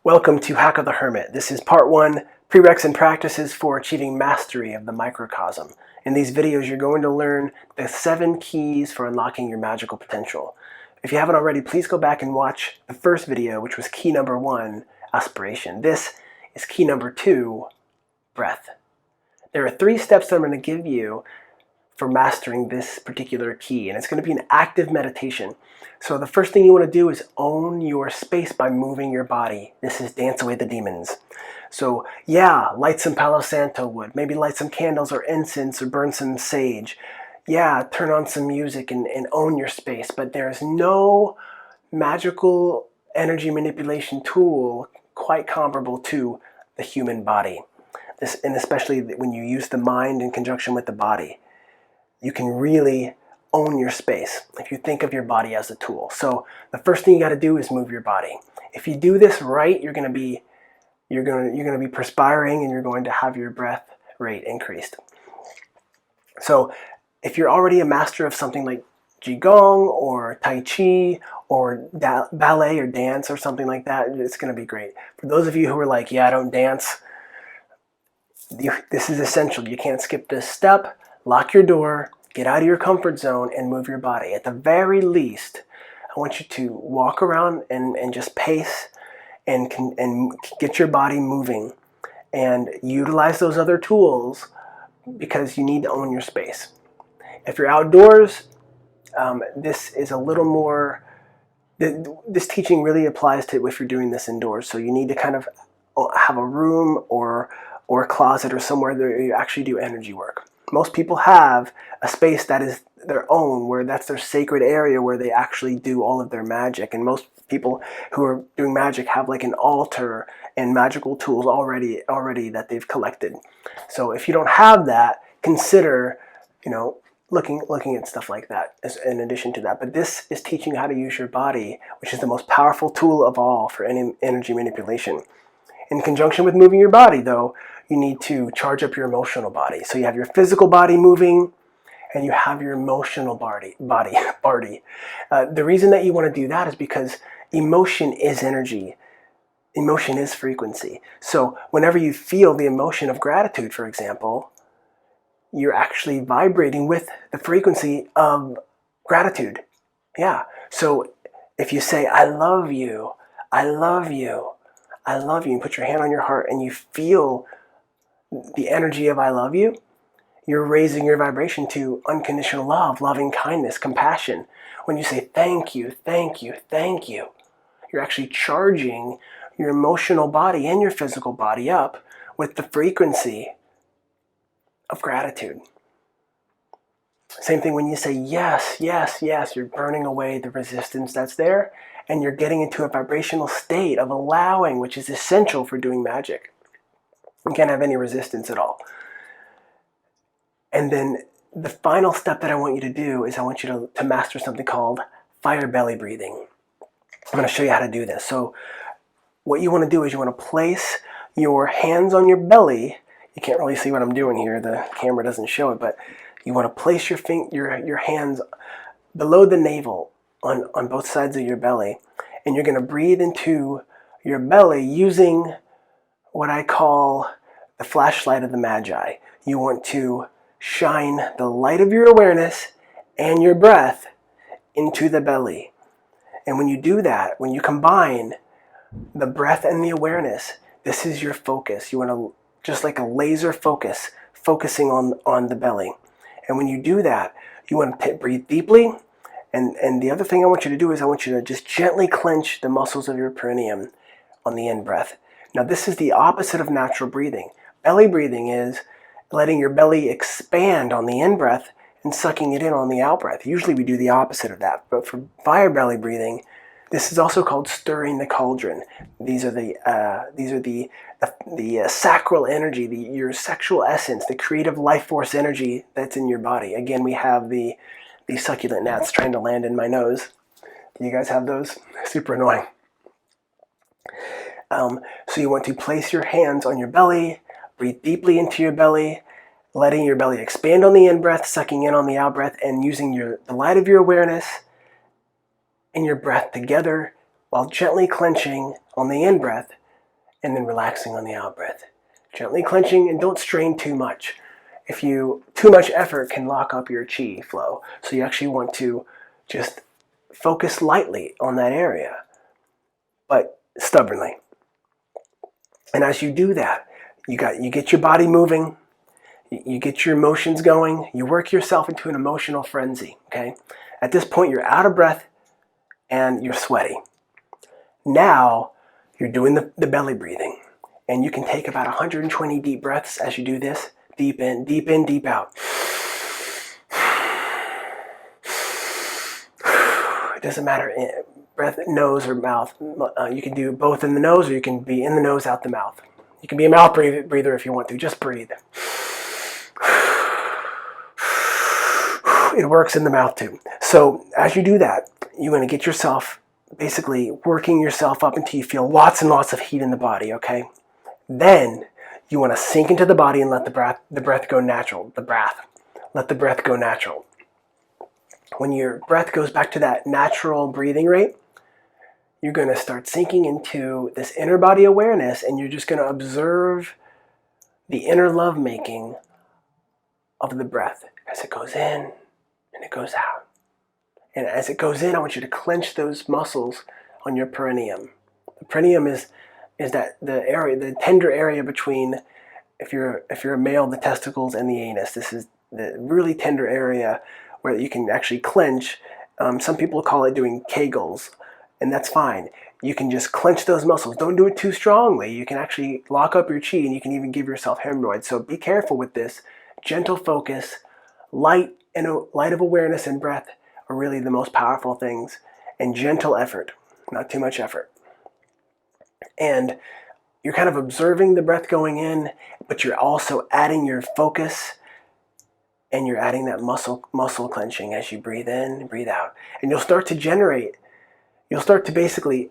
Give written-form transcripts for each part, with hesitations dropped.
Welcome to Hack of the Hermit. This is part 1, prereqs and practices for achieving mastery of the microcosm. In these videos, you're going to learn the 7 keys for unlocking your magical potential. If you haven't already, please go back and watch the first video, which was key number 1, aspiration. This is key number 2, breath. There are 3 steps that I'm going to give you for mastering this particular key, and it's going to be an active meditation. So the first thing you want to do is own your space by moving your body. This is dance away the demons. So yeah, light some Palo Santo wood, maybe light some candles or incense or burn some sage. Yeah, turn on some music and own your space, but there's no magical energy manipulation tool quite comparable to the human body. And especially when you use the mind in conjunction with the body, you can really own your space if you think of your body as a tool. So the first thing you got to do is move your body. If you do this right, you're going to be perspiring, and you're going to have your breath rate increased. So if you're already a master of something like Qigong or Tai Chi or ballet or dance or something like that, it's going to be great. For those of you who are like, yeah, I don't dance, this is essential. You can't skip this step. Lock your door, get out of your comfort zone, and move your body. At the very least, I want you to walk around and just pace and get your body moving and utilize those other tools, because you need to own your space. If you're outdoors, this is a little more, this teaching really applies to if you're doing this indoors. So you need to kind of have a room or a closet or somewhere that you actually do energy work. Most people have a space that is their own, where that's their sacred area where they actually do all of their magic. And most people who are doing magic have like an altar and magical tools already that they've collected. So if you don't have that, consider, looking at stuff like that as in addition to that. But this is teaching you how to use your body, which is the most powerful tool of all for any energy manipulation. In conjunction with moving your body, though, you need to charge up your emotional body. So you have your physical body moving, and you have your emotional body. The reason that you want to do that is because emotion is energy. Emotion is frequency. So whenever you feel the emotion of gratitude, for example, you're actually vibrating with the frequency of gratitude. Yeah. So if you say, I love you, I love you, I love you, and put your hand on your heart and you feel the energy of I love you, you're raising your vibration to unconditional love, loving kindness, compassion. When you say thank you, thank you, thank you, you're actually charging your emotional body and your physical body up with the frequency of gratitude. Same thing when you say yes, yes, yes, you're burning away the resistance that's there, and you're getting into a vibrational state of allowing, which is essential for doing magic. You can't have any resistance at all. And then the final step that I want you to do is I want you to master something called fire belly breathing. I'm going to show you how to do this. So what you want to do is you want to place your hands on your belly. You can't really see what I'm doing here. The camera doesn't show it, but you want to place your hands below the navel on both sides of your belly. And you're going to breathe into your belly using what I call the flashlight of the Magi. You want to shine the light of your awareness and your breath into the belly. And when you do that, when you combine the breath and the awareness, this is your focus. You want to, just like a laser focus, focusing on the belly. And when you do that, you want to breathe deeply. And the other thing I want you to do is I want you to just gently clench the muscles of your perineum on the in-breath. Now, this is the opposite of natural breathing. Belly breathing is letting your belly expand on the in-breath and sucking it in on the out-breath. Usually we do the opposite of that. But for fire belly breathing, this is also called stirring the cauldron. These are the sacral energy, your sexual essence, the creative life force energy that's in your body. Again, we have the succulent gnats trying to land in my nose. Do you guys have those? Super annoying. So you want to place your hands on your belly, breathe deeply into your belly, letting your belly expand on the in-breath, sucking in on the out-breath, and using the light of your awareness and your breath together while gently clenching on the in-breath and then relaxing on the out breath. Gently clenching, and don't strain too much. Too much effort can lock up your chi flow. So you actually want to just focus lightly on that area, but stubbornly. And as you do that, you get your body moving, you get your emotions going, you work yourself into an emotional frenzy, okay? At this point, you're out of breath and you're sweaty. Now, you're doing the belly breathing, and you can take about 120 deep breaths as you do this. Deep in, deep out. It doesn't matter, breath, nose or mouth. You can do both in the nose, or you can be in the nose, out the mouth. You can be a mouth breather if you want to. Just breathe. It works in the mouth too. So as you do that, you're going to get yourself basically working yourself up until you feel lots and lots of heat in the body, okay? Then you want to sink into the body and let the breath go natural. Let the breath go natural. When your breath goes back to that natural breathing rate, you're going to start sinking into this inner body awareness, and you're just going to observe the inner lovemaking of the breath as it goes in and it goes out. And as it goes in, I want you to clench those muscles on your perineum. The perineum is that the tender area between, if you're a male, the testicles and the anus. This is the really tender area where you can actually clench. Some people call it doing Kegels, and that's fine. You can just clench those muscles. Don't do it too strongly. You can actually lock up your chi, and you can even give yourself hemorrhoids. So be careful with this. Gentle focus, light of awareness and breath are really the most powerful things, and gentle effort, not too much effort. And you're kind of observing the breath going in, but you're also adding your focus, and you're adding that muscle clenching as you breathe in, breathe out. And you'll start to basically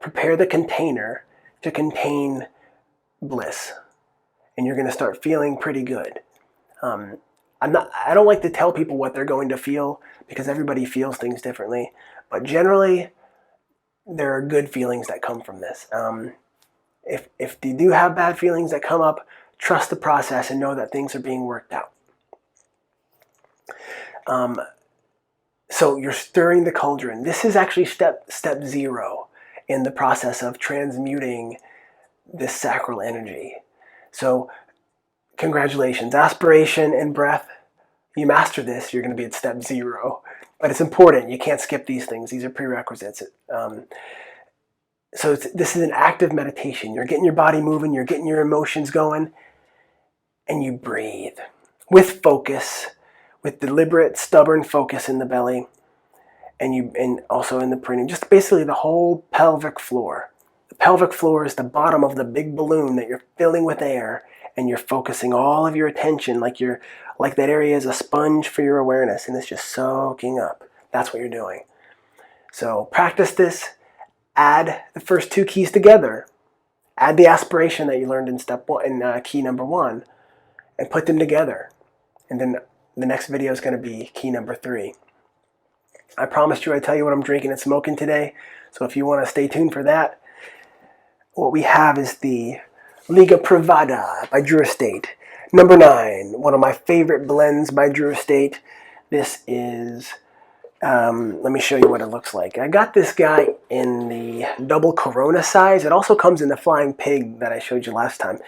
prepare the container to contain bliss. And you're going to start feeling pretty good. I don't like to tell people what they're going to feel, because everybody feels things differently. But generally, there are good feelings that come from this. If you do have bad feelings that come up, trust the process and know that things are being worked out. So you're stirring the cauldron. This is actually step 0 in the process of transmuting this sacral energy. So congratulations, aspiration and breath. You master this, you're going to be at step 0. But it's important. You can't skip these things. These are prerequisites. So this is an active meditation. You're getting your body moving. You're getting your emotions going. And you breathe with focus, with deliberate, stubborn focus in the belly. And also in the perineum. Just basically the whole pelvic floor. The pelvic floor is the bottom of the big balloon that you're filling with air. And you're focusing all of your attention like that area is a sponge for your awareness, and it's just soaking up. That's what you're doing. So practice this. Add the first 2 keys together. Add the aspiration that you learned in step 1, in key number 1, and put them together. And then the next video is going to be key number 3. I promised you I'd tell you what I'm drinking and smoking today. So if you want to stay tuned for that, what we have is the Liga Privada by Drew Estate. Number 9, one of my favorite blends by Drew Estate. This is, let me show you what it looks like. I got this guy in the double Corona size. It also comes in the Flying Pig that I showed you last time.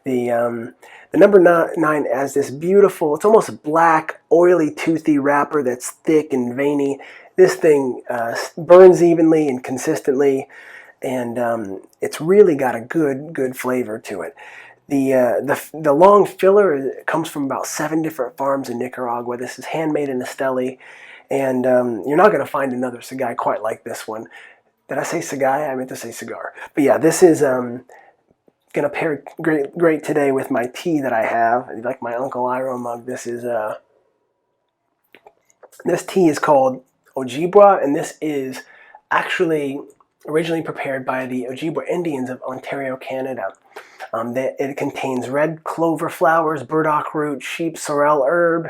The number 9 has this beautiful, it's almost black, oily, toothy wrapper that's thick and veiny. This thing burns evenly and consistently, and it's really got a good flavor to it. The long filler comes from about 7 different farms in Nicaragua. This is handmade in Esteli, and you're not going to find another cigar quite like this one. Did I say cigar? I meant to say cigar. But yeah, this is going to pair great today with my tea that I have, like my Uncle Iro mug. This tea is called Ojibwa, and this is actually originally prepared by the Ojibwa Indians of Ontario, Canada. It contains red clover flowers, burdock root, sheep sorrel herb,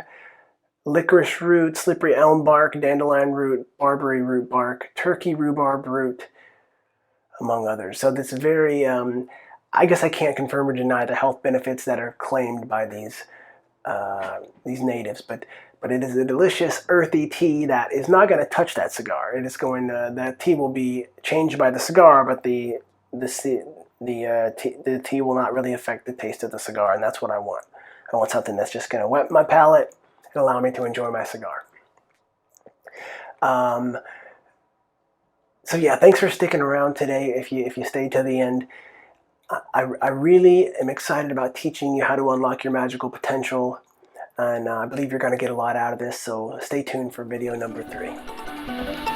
licorice root, slippery elm bark, dandelion root, barberry root bark, turkey rhubarb root, among others. So this is very, I guess I can't confirm or deny the health benefits that are claimed by these natives, but it is a delicious earthy tea that is not going to touch that cigar. It is going to, that tea will be changed by the cigar, but the tea will not really affect the taste of the cigar, and that's what I want. I want something that's just going to wet my palate and allow me to enjoy my cigar. So yeah, thanks for sticking around today. If you stayed to the end, I really am excited about teaching you how to unlock your magical potential, and I believe you're going to get a lot out of this. So stay tuned for video number 3.